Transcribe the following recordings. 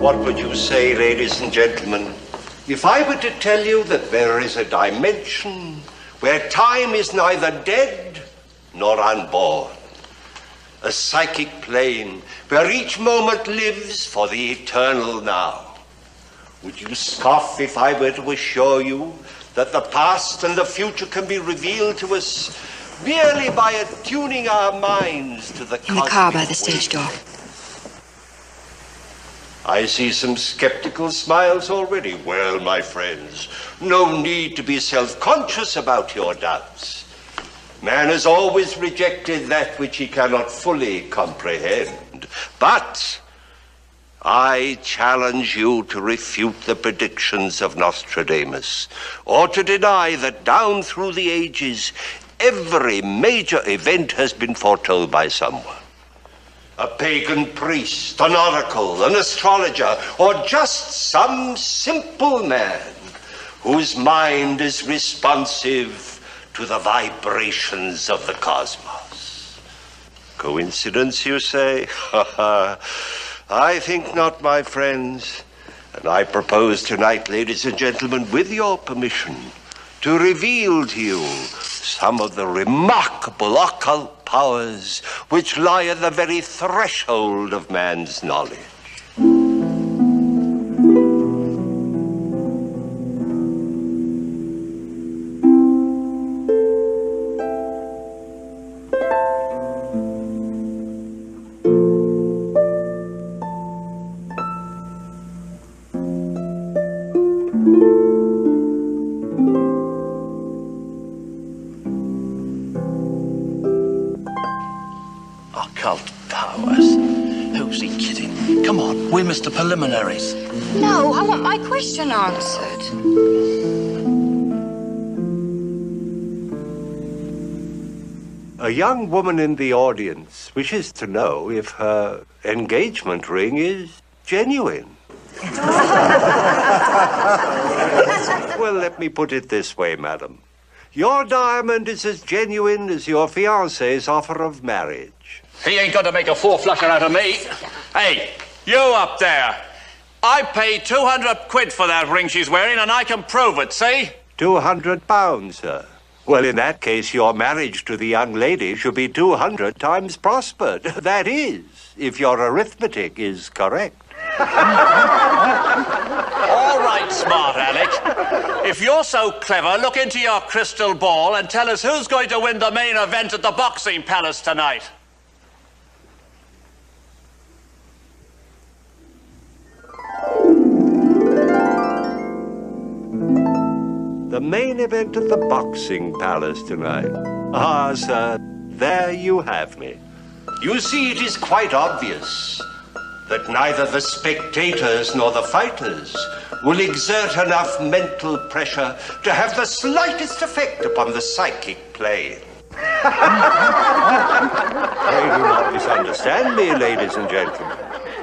What would you say, ladies and gentlemen, if I were to tell you that there is a dimension where time is neither dead nor unborn? A psychic plane where each moment lives for the eternal now. Would you scoff if I were to assure you that the past and the future can be revealed to us merely by attuning our minds to the cosmic In the car by the stage door. I see some skeptical smiles already. Well, my friends, no need to be self-conscious about your doubts. Man has always rejected that which he cannot fully comprehend. But I challenge you to refute the predictions of Nostradamus, or to deny that down through the ages, every major event has been foretold by someone. A pagan priest, an oracle, an astrologer, or just some simple man whose mind is responsive to the vibrations of the cosmos. Coincidence, you say? I think not, my friends. And I propose tonight, ladies and gentlemen, with your permission, to reveal to you some of the remarkable occult powers which lie at the very threshold of man's knowledge. Occult powers? Who's he kidding? Come on, we missed the preliminaries. No, I want my question answered. A young woman in the audience wishes to know if her engagement ring is genuine. Well, let me put it this way, madam. Your diamond is as genuine as your fiancé's offer of marriage. He ain't got to make a four-flusher out of me. Hey, you up there. I paid 200 quid for that ring she's wearing, and I can prove it, see? £200, sir. Well, in that case, your marriage to the young lady should be 200 times prospered. That is, if your arithmetic is correct. All right, smart Alec. If you're so clever, look into your crystal ball and tell us who's going to win the main event at the Boxing Palace tonight. The main event at the Boxing Palace tonight. Ah, sir, there you have me. You see, it is quite obvious that neither the spectators nor the fighters will exert enough mental pressure to have the slightest effect upon the psychic plane. Pray do not misunderstand me, ladies and gentlemen.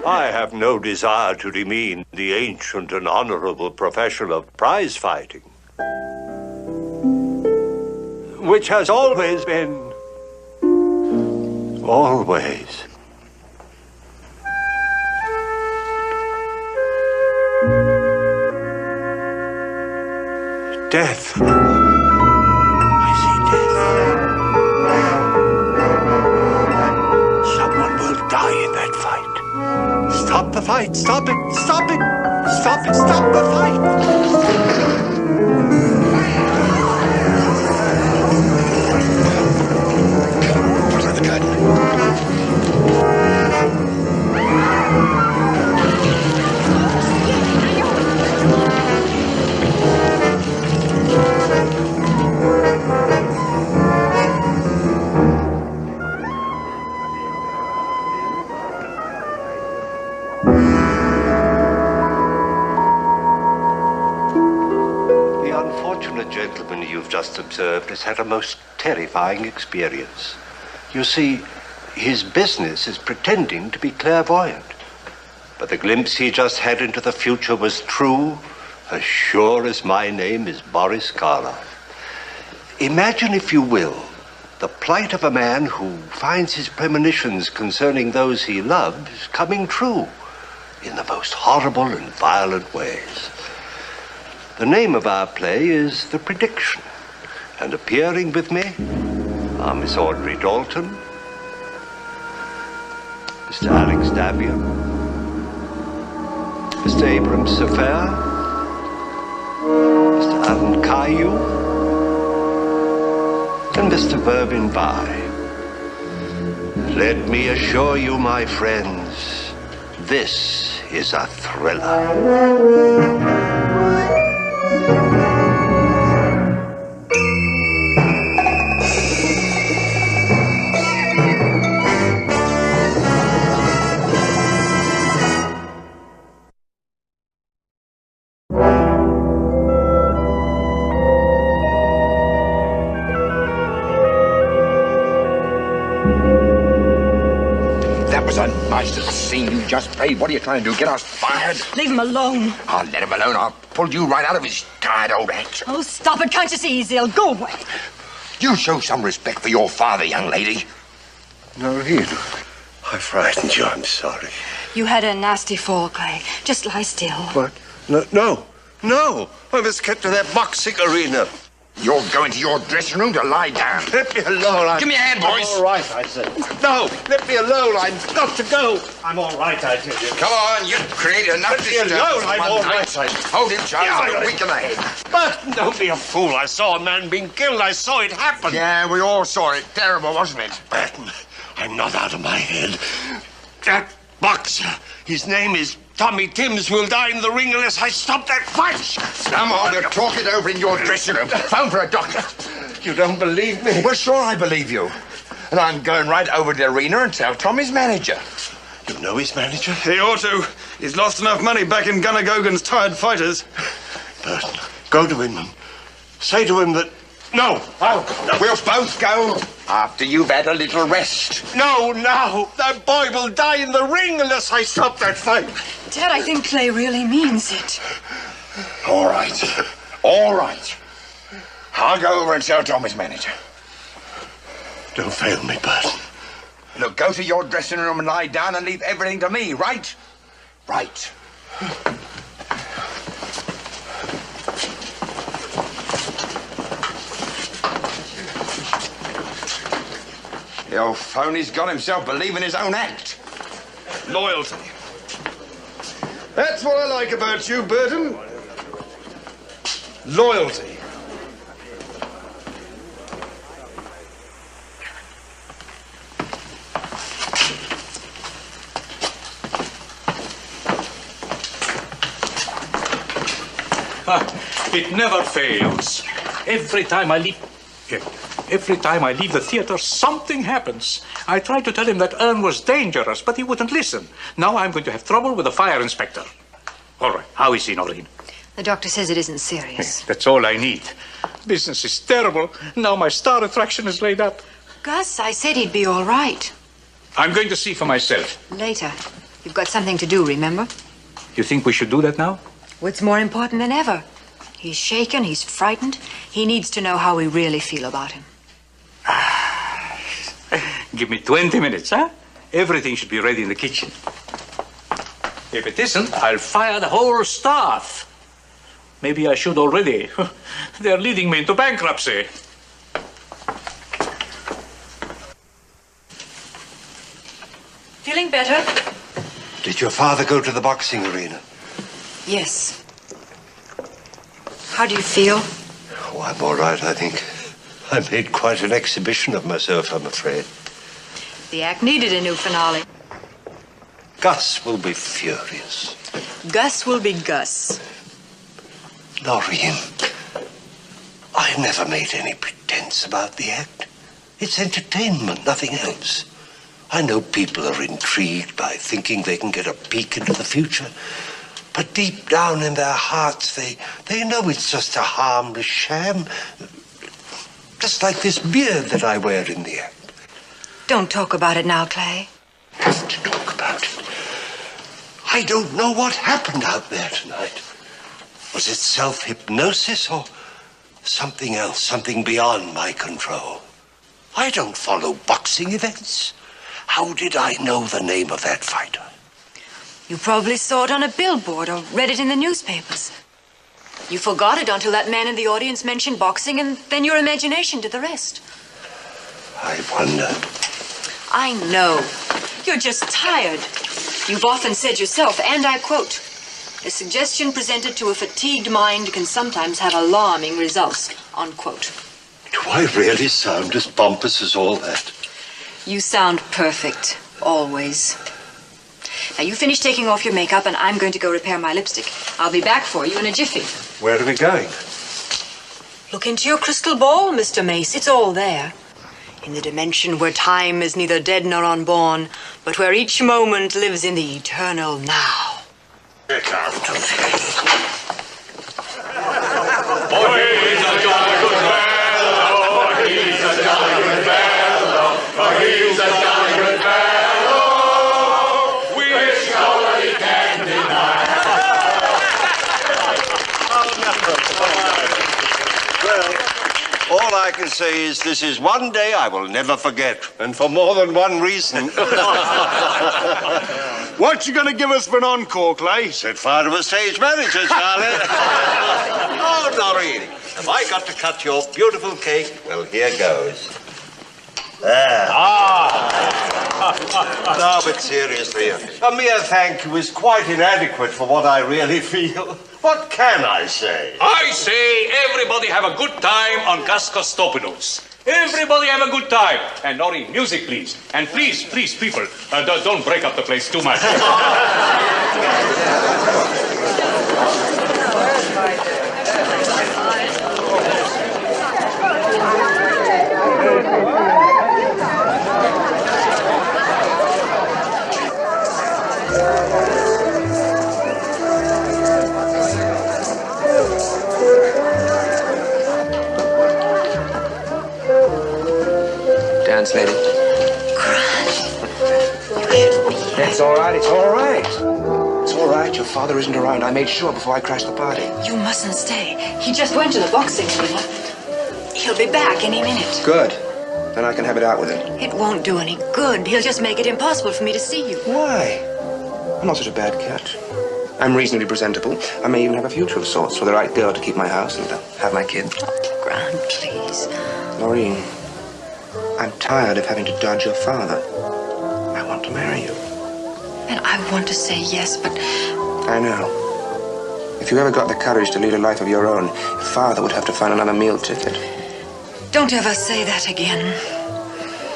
I have no desire to demean the ancient and honorable profession of prize fighting, which has always been, always, death. I see death. Someone will die in that fight. Stop the fight! Stop it! Stop it! Stop it! Stop the fight! Gentleman you've just observed has had a most terrifying experience. You see, his business is pretending to be clairvoyant. But the glimpse he just had into the future was true, as sure as my name is Boris Karloff. Imagine, if you will, the plight of a man who finds his premonitions concerning those he loves coming true in the most horrible and violent ways. The name of our play is The Prediction, and appearing with me are Miss Audrey Dalton, Mr. Alex Davian, Mr. Abram Safair, Mr. Alan Caillou, and Mr. Mervyn Bye. Let me assure you, my friends, this is a thriller. Nice little scene you just played. What are you trying to do? Get us fired? Leave him alone. I'll let him alone. I'll pull you right out of his tired old act. Oh, stop it. Can't you see he's ill? Go away. You show some respect for your father, young lady. Noreen, I frightened you. I'm sorry. You had a nasty fall, Clay. Just lie still. What? No. I was kept to that boxing arena. You're going to your dressing room to lie down. Let me alone. Give me a hand, boys. I'm all right, I said. No, let me alone. I've got to go. I'm all right, I tell you. Come on, you've created enough disturbance. Let me alone. I'm all right, I said. Hold him, Charles. Yeah, weak in the head. But don't be a fool. I saw a man being killed. I saw it happen. Yeah, we all saw it. Terrible, wasn't it? Burton, I'm not out of my head. That boxer, his name is Tommy Timms, will die in the ring unless I stop that fight. Come on, you talk it over in your dressing room. Phone for a doctor. You don't believe me? Well, sure I believe you. And I'm going right over to the arena and tell Tommy's manager. You know his manager? He ought to. He's lost enough money back in Gunnar Gogan's tired fighters. Burton, go to him and say to him that... No. We'll both go after you've had a little rest. No. That boy will die in the ring unless I stop that fight. Dad, I think Clay really means it. All right. I'll go over and tell Tommy's manager. Don't fail me, Burton. Look, go to your dressing room and lie down and leave everything to me, right? Right. The old phony's got himself believing his own act. Loyalty. That's what I like about you, Burton. Loyalty. It never fails. Every time I leave the theater, something happens. I tried to tell him that Ern was dangerous, but he wouldn't listen. Now I'm going to have trouble with the fire inspector. All right, how is he, Noreen? The doctor says it isn't serious. That's all I need. Business is terrible. Now my star attraction is laid up. Gus, I said he'd be all right. I'm going to see for myself. Later. You've got something to do, remember? You think we should do that now? What's more important than ever? He's shaken, he's frightened. He needs to know how we really feel about him. Give me 20 minutes, huh? Everything should be ready in the kitchen. If it isn't, I'll fire the whole staff. Maybe I should already. They're leading me into bankruptcy. Feeling better? Did your father go to the boxing arena? Yes. How do you feel? Oh, I'm all right, I think. I made quite an exhibition of myself, I'm afraid. The act needed a new finale. Gus will be furious. Gus will be Gus. Noreen, I've never made any pretense about the act. It's entertainment, nothing else. I know people are intrigued by thinking they can get a peek into the future. But deep down in their hearts, they know it's just a harmless sham. Just like this beard that I wear in the act. Don't talk about it now, Clay. Have to talk about it. I don't know what happened out there tonight. Was it self-hypnosis or something else, something beyond my control? I don't follow boxing events. How did I know the name of that fighter? You probably saw it on a billboard or read it in the newspapers. You forgot it until that man in the audience mentioned boxing, and then your imagination did the rest. I wonder. I know. You're just tired. You've often said yourself, and I quote, "A suggestion presented to a fatigued mind can sometimes have alarming results," unquote. Do I really sound as pompous as all that? You sound perfect, always. Now, you finish taking off your makeup, and I'm going to go repair my lipstick. I'll be back for you in a jiffy. Where are we going? Look into your crystal ball, Mr. Mace. It's all there. In the dimension where time is neither dead nor unborn, but where each moment lives in the eternal now. Get out of here. He's a jolly good fellow. He's a jolly good fellow. He's a jolly good fellow. Which nobody can deny. Well, all I can say is this is one day I will never forget, and for more than one reason. What you gonna give us for an encore, Clay? Set fire to a stage manager, Charlie. Oh, Noreen, have I got to cut your beautiful cake? Well, here goes. There. No, but seriously, a mere thank you is quite inadequate for what I really feel. What can I say? I say everybody have a good time on Gaskostopoulos. Everybody have a good time. And Nori, music, please. And please, people, don't break up the place too much. Dance, lady. It's all right, it's all right. It's all right, your father isn't around. I made sure before I crashed the party. You mustn't stay. He just went to the boxing arena. He'll be back any minute. Good. Then I can have it out with him. It won't do any good. He'll just make it impossible for me to see you. Why? I'm not such a bad cat. I'm reasonably presentable. I may even have a future of sorts for the right girl to keep my house and have my kid. Grant, please. Noreen, I'm tired of having to dodge your father. I want to marry you. And I want to say yes, but... I know. If you ever got the courage to lead a life of your own, your father would have to find another meal ticket. Don't ever say that again.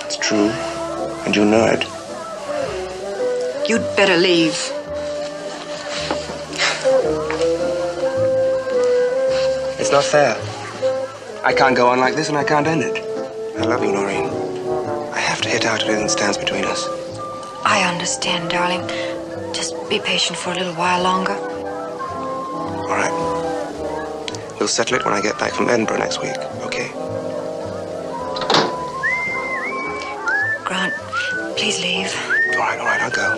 It's true, and you know it. You'd better leave. It's not fair. I can't go on like this, and I can't end it. I love you, Noreen. I have to hit out if anything stands between us. I understand, darling. Just be patient for a little while longer. All right. We'll settle it when I get back from Edinburgh next week, okay? Grant, please leave. All right, I'll go.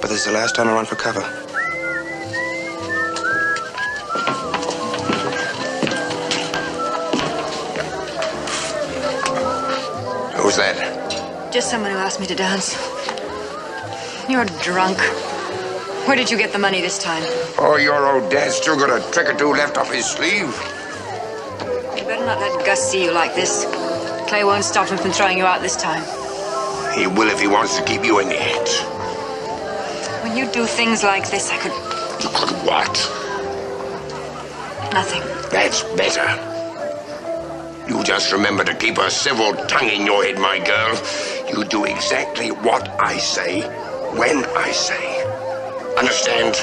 But this is the last time I run for cover. Who's that? Just someone who asked me to dance. You're drunk. Where did you get the money this time? Oh, your old dad's still got a trick or two left up his sleeve. You better not let Gus see you like this. Clay won't stop him from throwing you out this time. He will if he wants to keep you in it. When you do things like this, I could... You could what? Nothing. That's better. You just remember to keep a civil tongue in your head, my girl. You do exactly what I say, when I say. Understand?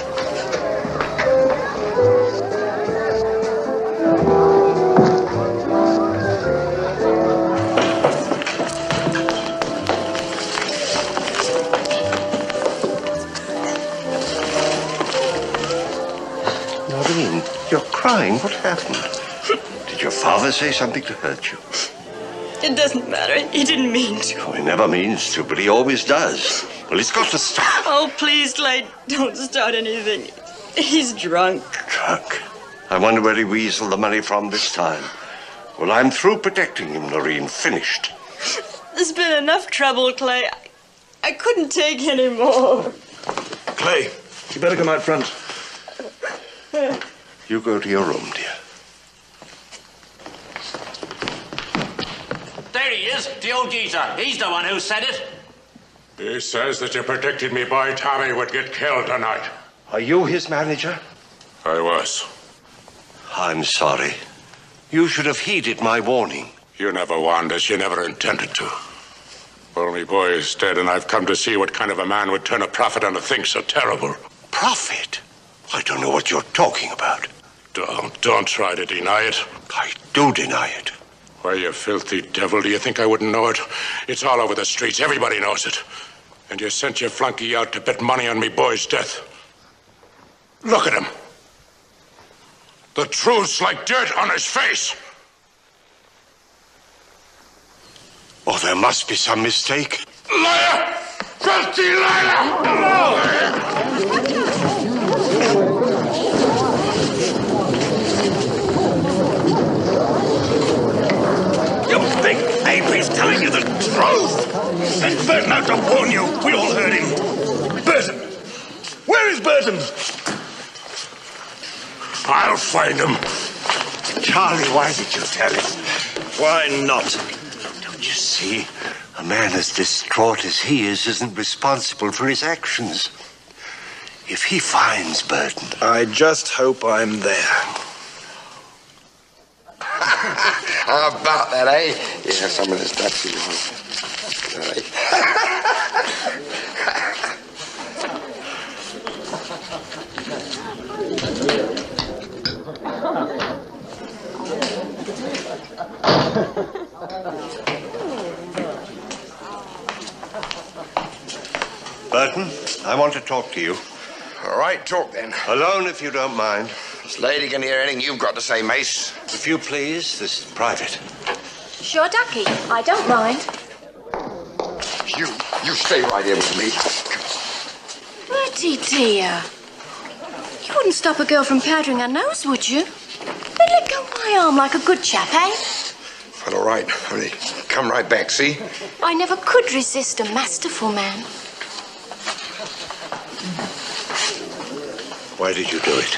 Noreen, you're crying. What happened? Did your father say something to hurt you? It doesn't matter. He didn't mean to. Oh, he never means to, but he always does. Well, he's got to stop. Oh, please, Clay, don't start anything. He's drunk. Drunk? I wonder where he weaseled the money from this time. Well, I'm through protecting him, Noreen. Finished. There's been enough trouble, Clay. I couldn't take any more. Clay, you better come out front. You go to your room, dear. There he is, the old geezer. He's the one who said it. He says that you predicted me boy Tommy would get killed tonight. Are you his manager? I was. I'm sorry. You should have heeded my warning. You never warned us. You never intended to. Well, my boy is dead, and I've come to see what kind of a man would turn a profit on a thing so terrible. Profit? I don't know what you're talking about. Don't try to deny it. I do deny it. Why, you filthy devil, do you think I wouldn't know it? It's all over the streets. Everybody knows it. And you sent your flunky out to bet money on me boy's death. Look at him. The truth's like dirt on his face. Oh, there must be some mistake. Liar! Filthy liar! You think Avery's telling you the truth? Sent Burton out to warn you. We all heard him. Burton! Where is Burton? I'll find him. Charlie, why did you tell him? Why not? Don't you see? A man as distraught as he is isn't responsible for his actions. If he finds Burton... I just hope I'm there. How about that, eh? Yeah, some of this stuff's Burton, I want to talk to you. All right, talk then. Alone, if you don't mind. This lady can hear anything you've got to say, Mace. If you please, this is private. Sure, Ducky. I don't mind. You stay right here with me. Bertie, dear. You wouldn't stop a girl from powdering her nose, would you? Then let go of my arm like a good chap, eh? Well, all right. Only come right back, see? I never could resist a masterful man. Why did you do it?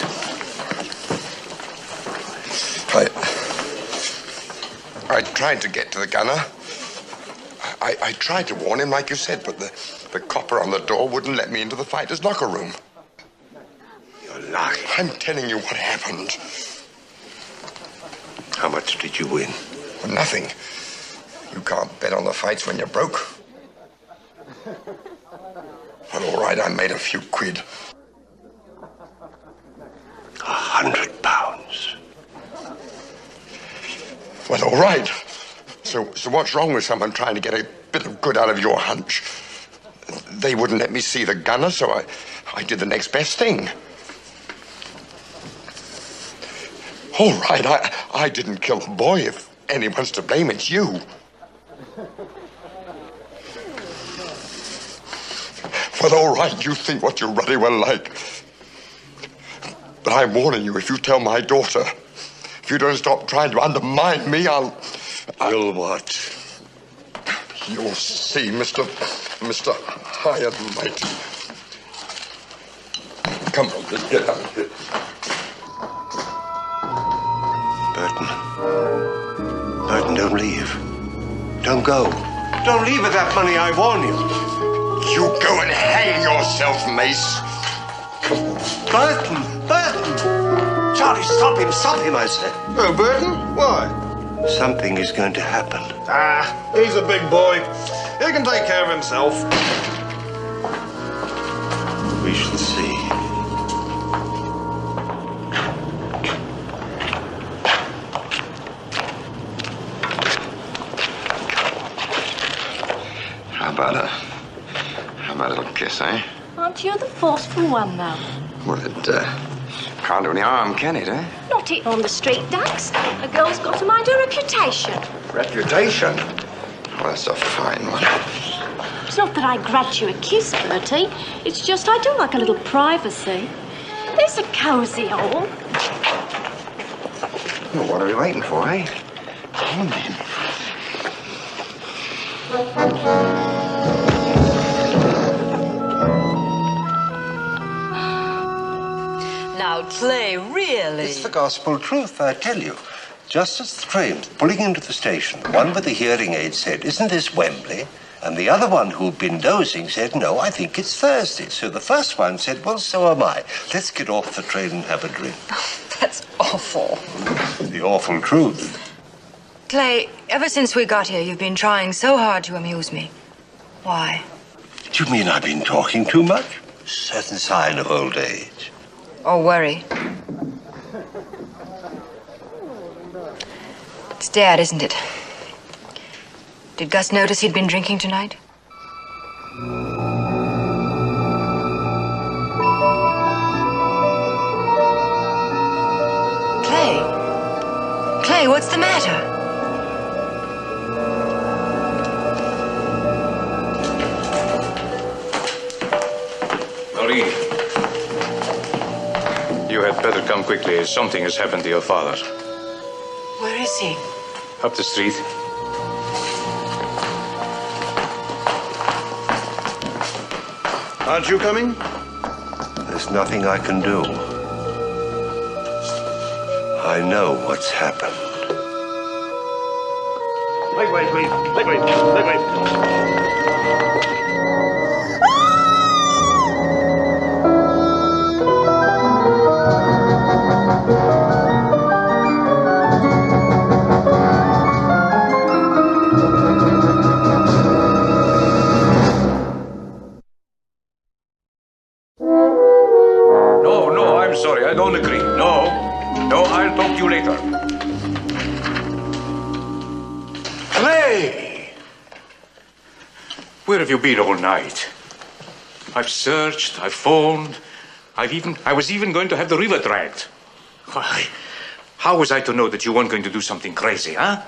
I tried to get to the gunner. I tried to warn him, like you said, but the copper on the door wouldn't let me into the fighter's locker room. You're lying. I'm telling you what happened. How much did you win? Well, nothing. You can't bet on the fights when you're broke. Well, all right, I made a few quid. £100. Well, all right. So what's wrong with someone trying to get a bit of good out of your hunch? They wouldn't let me see the gunner, so I did the next best thing. All right, I didn't kill the boy. If anyone's to blame, it's you. Well, all right, you think what you ruddy well like. But I'm warning you, if you tell my daughter, if you don't stop trying to undermine me, I'll what? You'll see, Mr. High and Mighty. Come on, let's get out of here. Burton, don't leave. Don't go. Don't leave with that money, I warn you. You go and hang yourself, Mace. Burton! Charlie, stop him, I said. Oh, Burton? Why? Something is going to happen. He's a big boy. He can take care of himself. We shall see. How about a little kiss, eh? Aren't you the forceful one, now? Well, Can't do any harm, can it, eh? Not it on the street, Dax. A girl's got to mind her reputation. Reputation? Well, that's a fine one. It's not that I grudge you a kiss, Bertie. It's just I do like a little privacy. There's a cosy hole. Well, what are we waiting for, eh? Come on, then. Now, Clay, really? It's the gospel truth, I tell you. Just as the trains pulling into the station, the one with the hearing aid said, "Isn't this Wembley?" And the other one who'd been dozing said, "No, I think it's Thursday." So the first one said, "Well, so am I. Let's get off the train and have a drink." That's awful. The awful truth. Clay, ever since we got here, you've been trying so hard to amuse me. Why? Do you mean I've been talking too much? Certain sign of old age. Or worry? It's Dad, isn't it? Did Gus notice he'd been drinking tonight? Clay? Clay, what's the matter? Marie, you had better come quickly. Something has happened to your father. Where is he? Up the street. Aren't you coming? There's nothing I can do. I know what's happened. Wait, please. No, I'm sorry. I don't agree. No, I'll talk to you later. Clay! Where have you been all night? I've searched, I've phoned, I was even going to have the river dragged. Why, how was I to know that you weren't going to do something crazy, huh?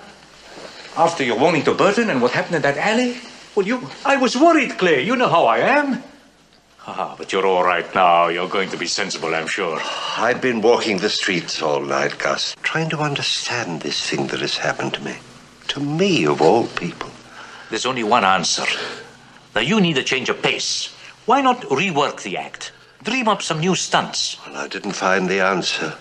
After your warning to Burton and what happened in that alley? Well, I was worried, Clay. You know how I am. But you're all right now. You're going to be sensible, I'm sure. I've been walking the streets all night, Gus, trying to understand this thing that has happened to me. To me, of all people. There's only one answer. Now, you need a change of pace. Why not rework the act? Dream up some new stunts. Well, I didn't find the answer,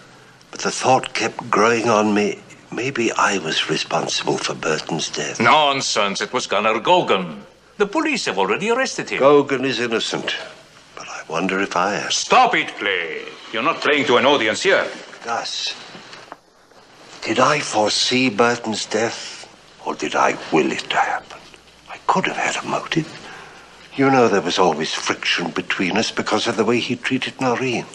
but the thought kept growing on me. Maybe I was responsible for Burton's death. Nonsense. It was Gunnar Gogan. The police have already arrested him. Gogan is innocent, but I wonder if I am. Stop it, Clay. You're not playing to an audience here. Gus, did I foresee Burton's death, or did I will it to happen? I could have had a motive. You know, there was always friction between us because of the way he treated Noreen.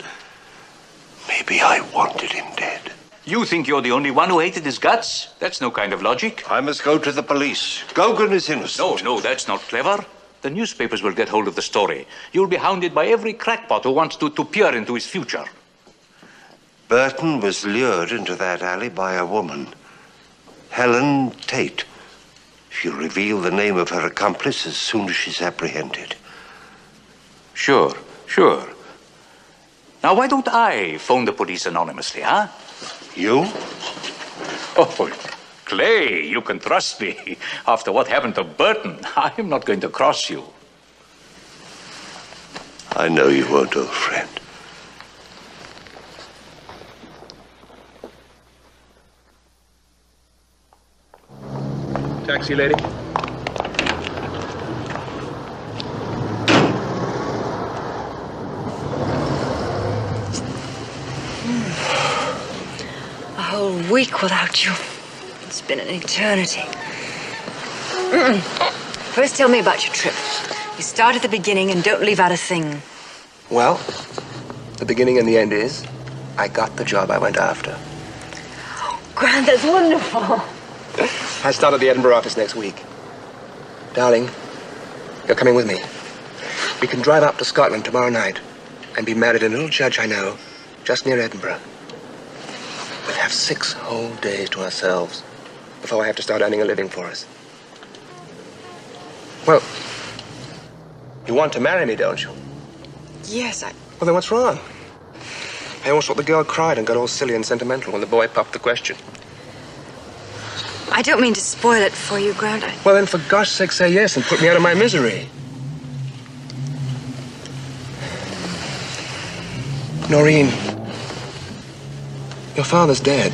Maybe I wanted him dead. You think you're the only one who hated his guts? That's no kind of logic. I must go to the police. Gogan is innocent. No, that's not clever. The newspapers will get hold of the story. You'll be hounded by every crackpot who wants to peer into his future. Burton was lured into that alley by a woman, Helen Tate. She'll reveal the name of her accomplice as soon as she's apprehended. Sure. Now, why don't I phone the police anonymously, huh? You? Oh, Clay, you can trust me. After what happened to Burton, I'm not going to cross you. I know you won't, old friend. Taxi, lady. A whole week without you. It's been an eternity. First, tell me about your trip. You start at the beginning and don't leave out a thing. Well, the beginning and the end is, I got the job I went after. Grant, that's wonderful. I start at the Edinburgh office next week. Darling, you're coming with me. We can drive up to Scotland tomorrow night and be married in a little church I know just near Edinburgh. We'll have 6 whole days to ourselves before I have to start earning a living for us. Well, you want to marry me, don't you? Yes, Well, then what's wrong? I almost thought the girl cried and got all silly and sentimental when the boy popped the question. I don't mean to spoil it for you, Grant. Well, then, for gosh sake, say yes and put me out of my misery. Noreen, your father's dead.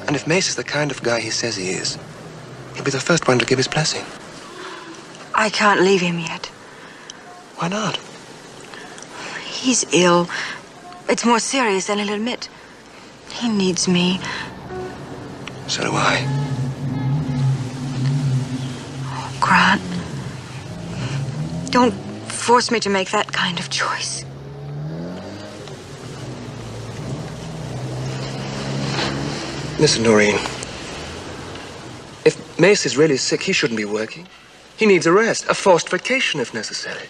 And if Mace is the kind of guy he says he is, he'll be the first one to give his blessing. I can't leave him yet. Why not? He's ill. It's more serious than he'll admit. He needs me. So do I. Oh, Grant. Don't force me to make that kind of choice. Listen, Noreen. If Mace is really sick, he shouldn't be working. He needs a rest, a forced vacation if necessary.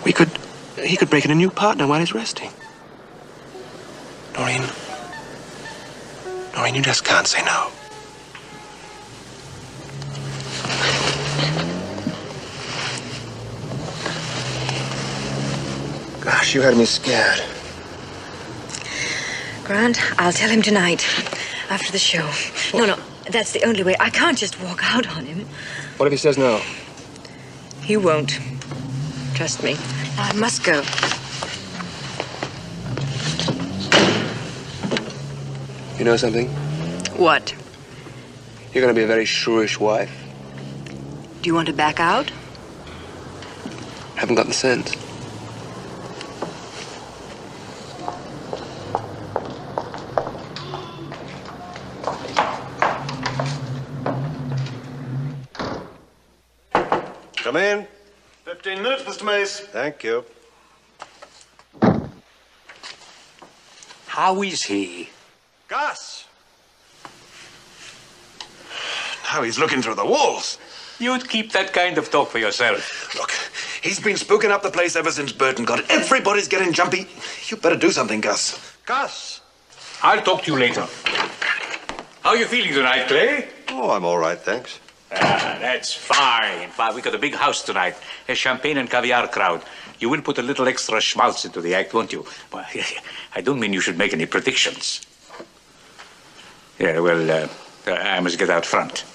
He could break in a new partner while he's resting. Noreen, you just can't say no. Gosh, you had me scared. Grant, I'll tell him tonight, after the show. No, that's the only way. I can't just walk out on him. What if he says no? He won't. Trust me. Now, I must go. You know something? What? You're going to be a very shrewish wife. Do you want to back out? Haven't got the sense. Come in. 15 minutes, Mr. Mace. Thank you. How is he? Gus! Now he's looking through the walls. You'd keep that kind of talk for yourself. Look, he's been spooking up the place ever since Burton got it. Everybody's getting jumpy. You better do something, Gus. Gus! I'll talk to you later. How are you feeling tonight, Clay? Oh, I'm all right, thanks. That's fine. We got a big house tonight. A champagne and caviar crowd. You will put a little extra schmaltz into the act, won't you? Well, I don't mean you should make any predictions. Yeah, well, I must get out front.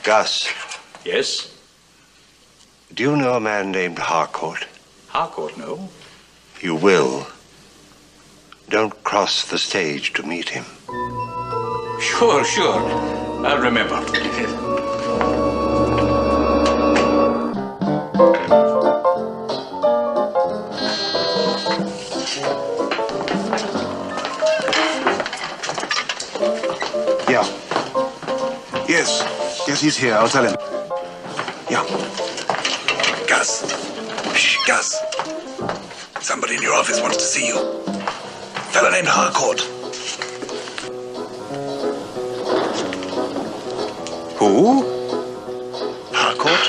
Gus, Yes? do you know a man named Harcourt? Harcourt, no? You will. Don't cross the stage to meet him. Sure. I'll remember. Yeah. Yes, he's here. I'll tell him. Yeah. Gus. Shh, Gus. Somebody in your office wants to see you. Fella named Harcourt. Who? Harcourt?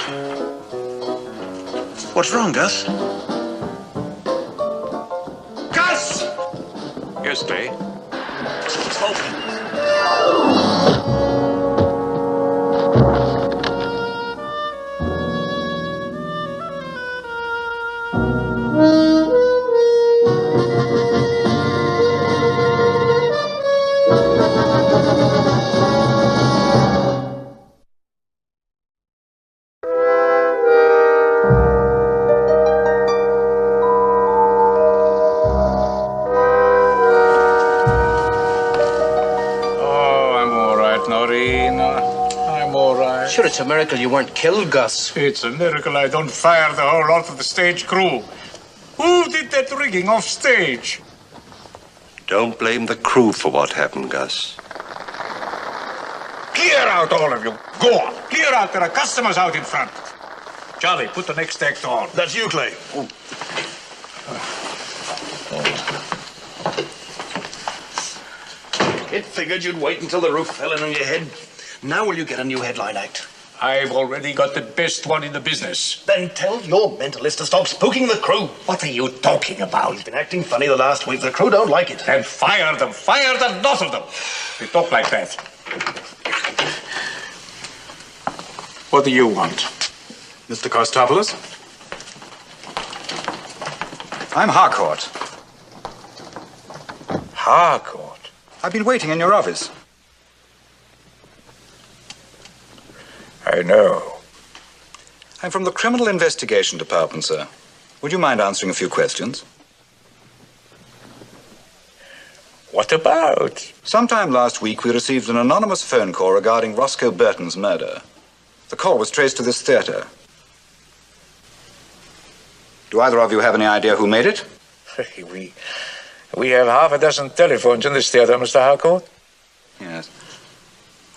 What's wrong, Gus? Gus! Yes, Clay. Smoke. Sure, it's a miracle you weren't killed, Gus. It's a miracle I don't fire the whole lot of the stage crew. Who did that rigging off stage? Don't blame the crew for what happened, Gus. Clear out, all of you. Go on. Clear out. There are customers out in front. Charlie, put the next act on. That's you, Clay. It figured you'd wait until the roof fell in on your head. Now will you get a new headline act? I've already got the best one in the business. Then tell your mentalist to stop spooking the crew. What are you talking about? He's been acting funny the last week. The crew don't like it. Then fire them. Fire the lot of them. They talk like that. What do you want? Mr. Kostopoulos? I'm Harcourt. Harcourt? I've been waiting in your office. I know. I'm from the Criminal Investigation Department, sir. Would you mind answering a few questions? What about? Sometime last week, we received an anonymous phone call regarding Roscoe Burton's murder. The call was traced to this theater. Do either of you have any idea who made it? We have half a dozen telephones in this theater, Mr. Harcourt. Yes.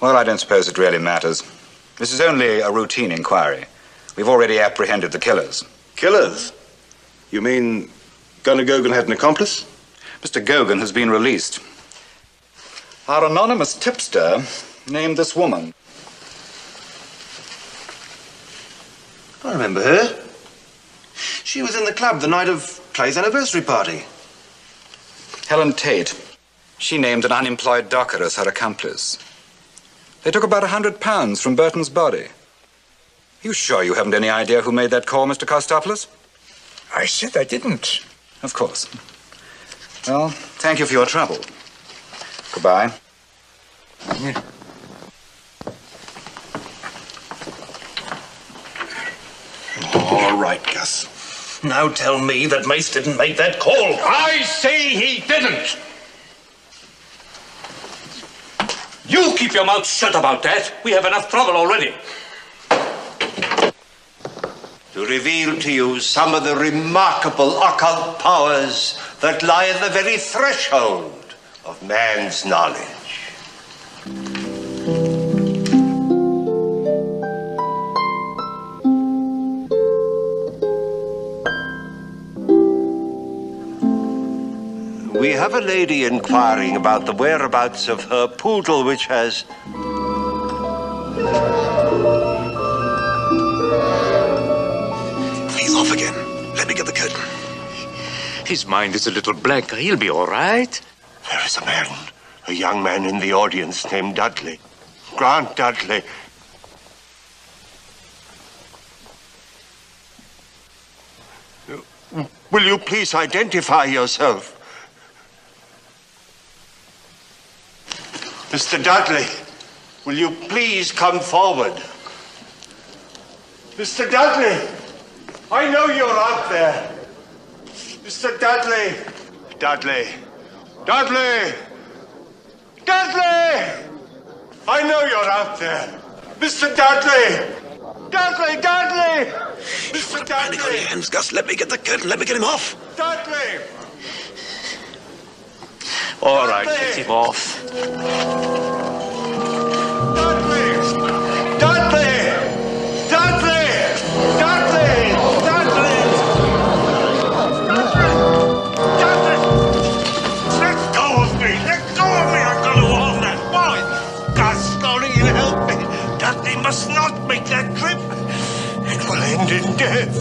Well, I don't suppose it really matters. This is only a routine inquiry. We've already apprehended the killers. Killers? You mean Gunnar Gogan had an accomplice? Mr. Gogan has been released. Our anonymous tipster named this woman. I remember her. She was in the club the night of Clay's anniversary party. Helen Tate. She named an unemployed docker as her accomplice. They took about £100 from Burton's body. You sure you haven't any idea who made that call, Mr. Kostopoulos? I said I didn't. Of course. Well, thank you for your trouble. Goodbye. All right, Gus. Now tell me that Mace didn't make that call. I say he didn't. You keep your mouth shut about that. We have enough trouble already. To reveal to you some of the remarkable occult powers that lie at the very threshold of man's knowledge. We have a lady inquiring about the whereabouts of her poodle, which has... He's off again. Let me get the curtain. His mind is a little blank. He'll be all right. There is a young man in the audience named Dudley. Grant Dudley. Will you please identify yourself? Mr. Dudley, will you please come forward? Mr. Dudley, I know you're out there. Mr. Dudley. Dudley. Dudley! Dudley! I know you're out there. Mr. Dudley! Dudley! Dudley! Mr. Panic on your Dudley! hands, Gus. Let me get the curtain. Let me get him off. Dudley! All right, Dudley! get him off. Dudley! Dudley! Dudley! Dudley! Dudley! Dudley! Let go of me! Let go of me! I'm going to warn that boy! Gus, only you help me. Dudley must not make that trip. It will end in death.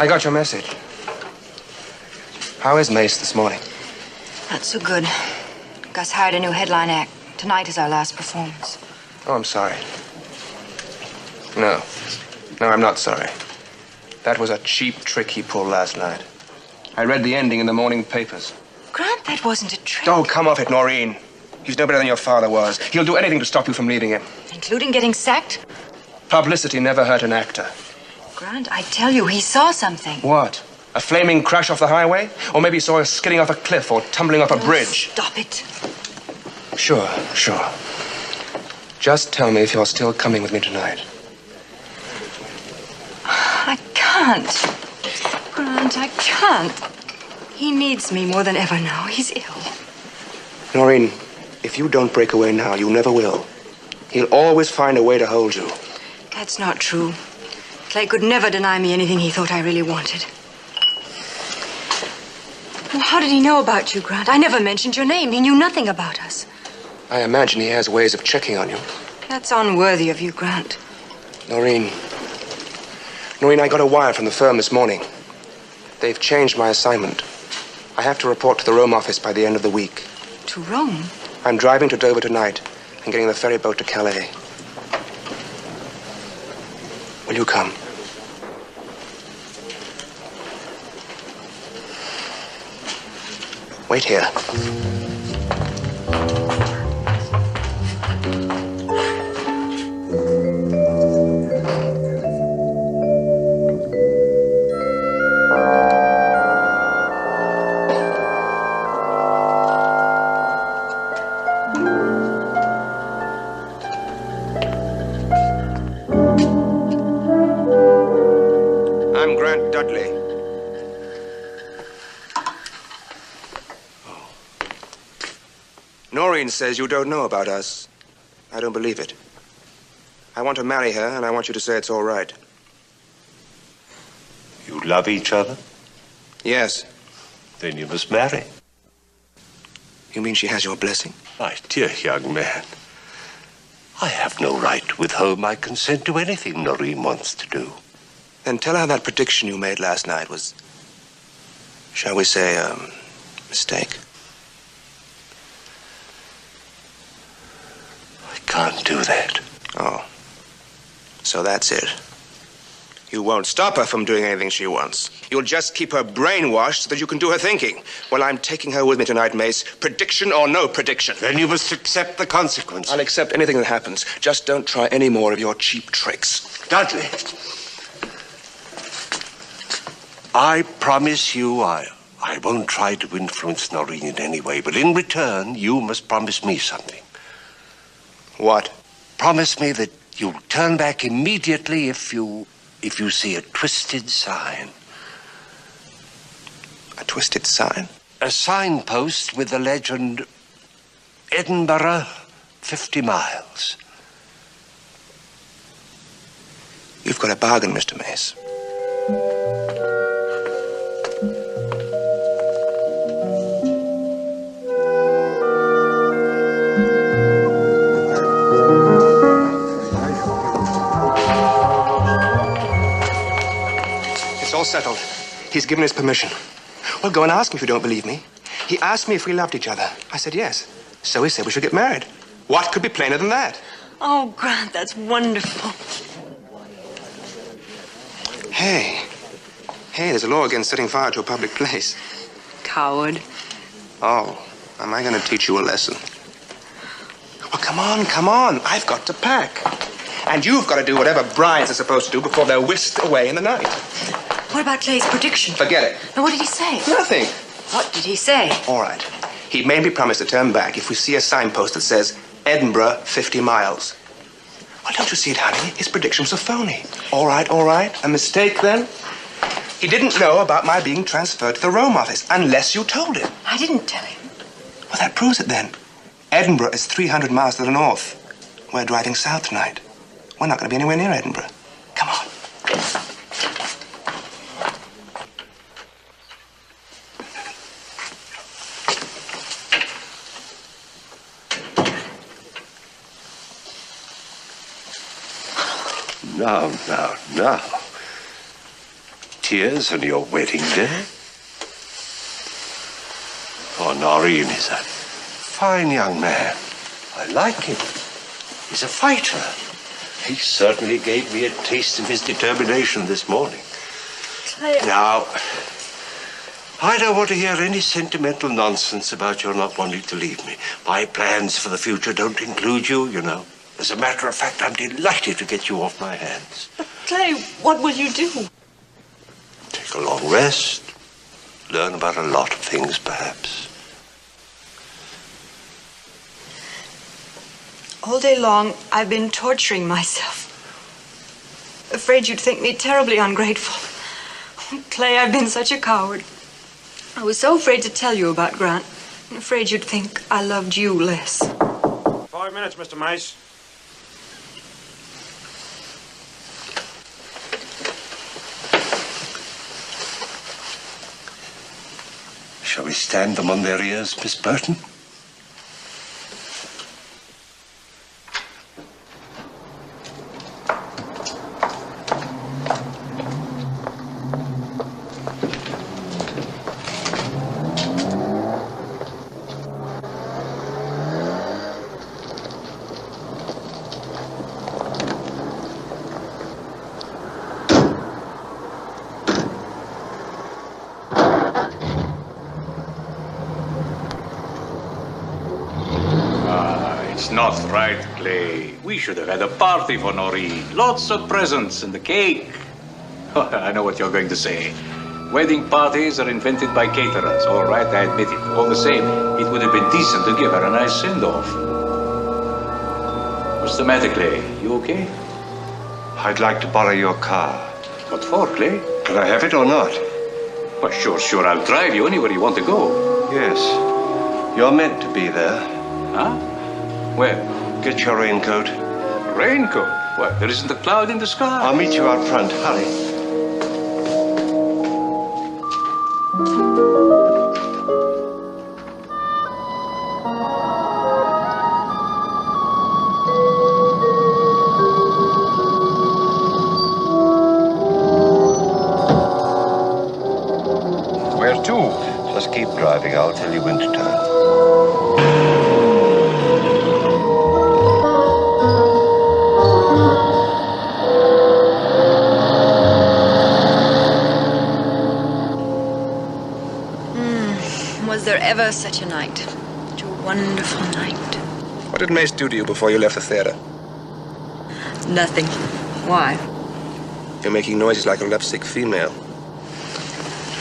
I got your message. How is Mace this morning? Not so good. Gus hired a new headline act. Tonight is our last performance. Oh, I'm sorry. No. No, I'm not sorry. That was a cheap trick he pulled last night. I read the ending in the morning papers. Grant, that wasn't a trick. Oh, come off it, Noreen. He's no better than your father was. He'll do anything to stop you from leaving him. Including getting sacked? Publicity never hurt an actor. Grant, I tell you, he saw something. What? A flaming crash off the highway? Or maybe he saw us skidding off a cliff or tumbling off a bridge? Stop it. Sure. Just tell me if you're still coming with me tonight. I can't. Grant, I can't. He needs me more than ever now. He's ill. Noreen, if you don't break away now, you never will. He'll always find a way to hold you. That's not true. Clay could never deny me anything he thought I really wanted. Well, how did he know about you, Grant? I never mentioned your name. He knew nothing about us. I imagine he has ways of checking on you. That's unworthy of you, Grant. Noreen, I got a wire from the firm this morning. They've changed my assignment. I have to report to the Rome office by the end of the week. To Rome? I'm driving to Dover tonight and getting the ferry boat to Calais. Will you come? Wait here. I'm Grant Dudley. Noreen says you don't know about us. I don't believe it. I want to marry her, and I want you to say it's all right. You love each other? Yes. Then you must marry. You mean she has your blessing? My dear young man, I have no right to withhold my consent to anything Noreen wants to do. Then tell her that prediction you made last night was, shall we say, a mistake. I can't do that. Oh. So that's it. You won't stop her from doing anything she wants. You'll just keep her brainwashed so that you can do her thinking. Well, I'm taking her with me tonight, Mace. Prediction or no prediction. Then you must accept the consequence. I'll accept anything that happens. Just don't try any more of your cheap tricks. Dudley, I promise you I won't try to influence Noreen in any way, but in return, you must promise me something. What? Promise me that you'll turn back immediately if you see a twisted sign. A twisted sign? A signpost with the legend, Edinburgh, 50 miles. You've got a bargain, Mr. Mace. It's all settled. He's given his permission. Well, go and ask him if you don't believe me. He asked me if we loved each other. I said yes. So he said we should get married. What could be plainer than that? Oh, Grant, that's wonderful. Hey, there's a law against setting fire to a public place. Coward. Oh, am I going to teach you a lesson? Well, come on. I've got to pack. And you've got to do whatever brides are supposed to do before they're whisked away in the night. What about Clay's prediction? Forget it. Now, what did he say? Nothing. What did he say? All right. He made me promise to turn back if we see a signpost that says Edinburgh, 50 miles. Well, don't you see it, honey? His prediction was a phony. All right. A mistake, then? He didn't know about my being transferred to the Rome office unless you told him. I didn't tell him. Well, that proves it, then. Edinburgh is 300 miles to the north. We're driving south tonight. We're not going to be anywhere near Edinburgh. Come on. Now. Tears on your wedding day? Oh, Noreen is a fine young man. I like him. He's a fighter. He certainly gave me a taste of his determination this morning. Clay. Now, I don't want to hear any sentimental nonsense about your not wanting to leave me. My plans for the future don't include you, you know. As a matter of fact, I'm delighted to get you off my hands. But, Clay, what will you do? Take a long rest. Learn about a lot of things, perhaps. All day long, I've been torturing myself. Afraid you'd think me terribly ungrateful. Clay, I've been such a coward. I was so afraid to tell you about Grant. I'm afraid you'd think I loved you less. 5 minutes, Mr. Mace. Shall we stand them on their ears, Miss Burton? Not right, Clay. We should have had a party for Noreen. Lots of presents and the cake. I know what you're going to say. Wedding parties are invented by caterers. All right, I admit it. All the same, it would have been decent to give her a nice send-off. What's the matter, Clay? You okay? I'd like to borrow your car. What for, Clay? Can I have it or not? Well, sure. I'll drive you anywhere you want to go. Yes. You're meant to be there. Huh? Where? Get your raincoat. Raincoat? What? There isn't a cloud in the sky. I'll meet you out front. Hurry. Where to? Just keep driving. I'll tell you when to turn. Was there ever such a night? Such a wonderful night. What did Mace do to you before you left the theater? Nothing. Why? You're making noises like a lovesick female.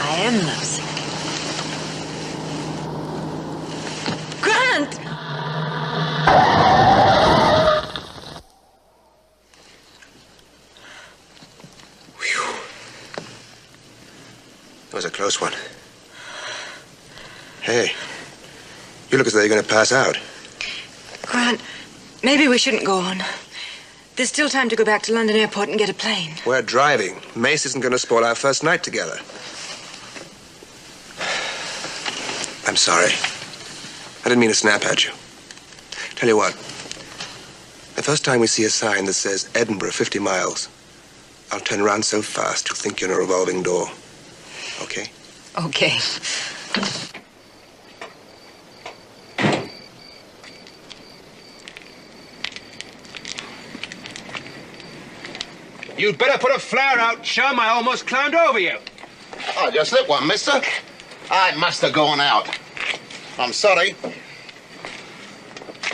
I am lovesick. Grant! Whew. That was a close one. Hey, you look as though you're going to pass out. Grant, maybe we shouldn't go on. There's still time to go back to London Airport and get a plane. We're driving. Mace isn't going to spoil our first night together. I'm sorry. I didn't mean to snap at you. Tell you what. The first time we see a sign that says Edinburgh 50 miles, I'll turn around so fast you'll think you're in a revolving door. Okay? Okay. You'd better put a flare out, chum. I almost climbed over you. I just lit one, mister. I must have gone out. I'm sorry.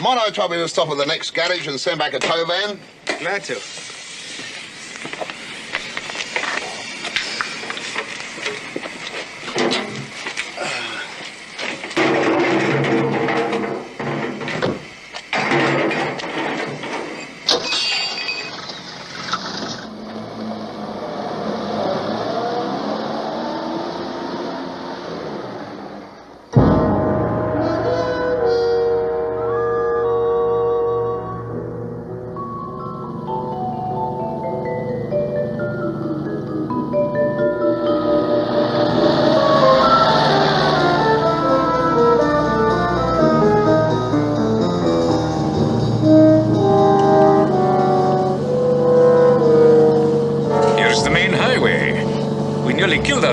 Mono told me to stop at the next garage and send back a tow van. Glad to.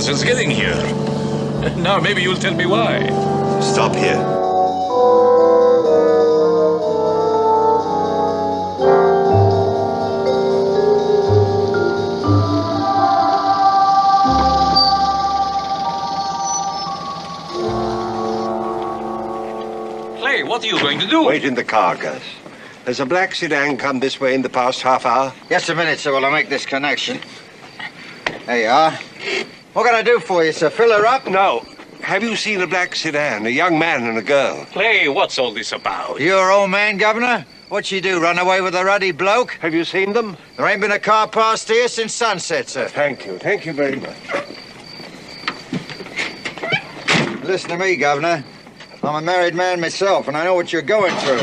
Since getting here. Now maybe you'll tell me why. Stop here. Clay, what are you going to do? Wait in the car, Gus. Has a black sedan come this way in the past half hour? Just a minute, sir, while I make this connection. There you are. What can I do for you, sir? Fill her up? No. Have you seen a black sedan, a young man and a girl? Clay, what's all this about? Your old man, Governor? What'd she do, run away with a ruddy bloke? Have you seen them? There ain't been a car past here since sunset, sir. Thank you. Thank you very much. listen to me, Governor. I'm a married man myself, and I know what you're going through.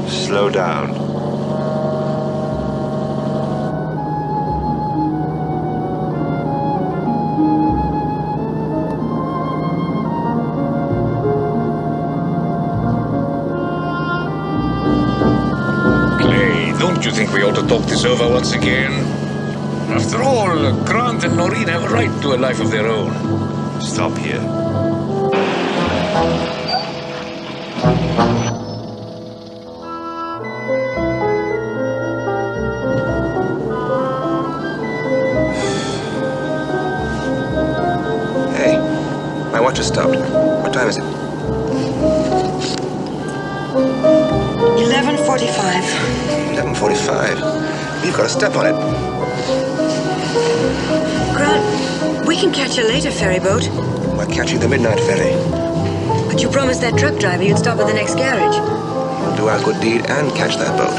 Slow down. Clay, don't you think we ought to talk this over once again? After all, Grant and Noreen have a right to a life of their own. Stop here. Hey, my watch has stopped. What time is it? 11:45. 11:45. You've got a step on it. Grant, we can catch a later ferry boat. We're catching the midnight ferry. But you promised that truck driver you'd stop at the next garage. We'll do our good deed and catch that boat.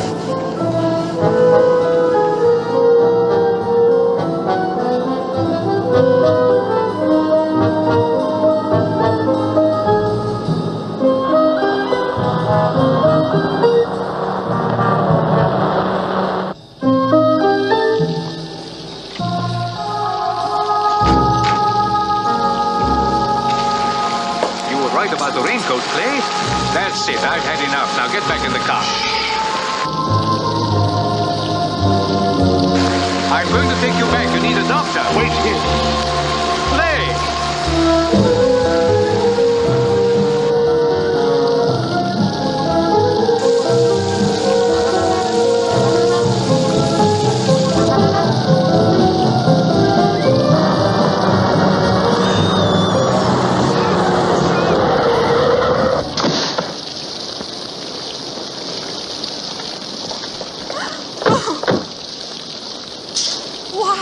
Right about the raincoat, Clay. That's it. I've had enough. Now get back in the car. I'm going to take you back. You need a doctor. Wait here. Clay!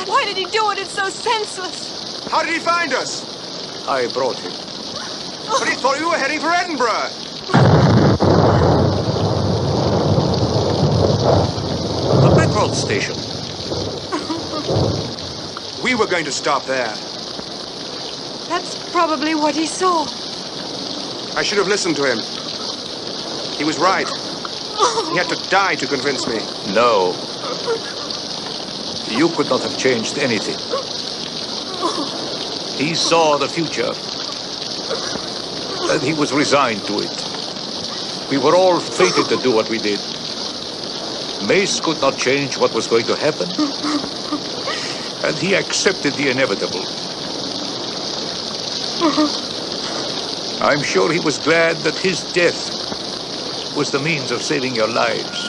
Why did he do it? It's so senseless. How did he find us? I brought him. But he thought we were heading for Edinburgh. The petrol station. We were going to stop there. That's probably what he saw. I should have listened to him. He was right. He had to die to convince me. No. You could not have changed anything. He saw the future. And he was resigned to it. We were all fated to do what we did. Mace could not change what was going to happen. And he accepted the inevitable. I'm sure he was glad that his death was the means of saving your lives.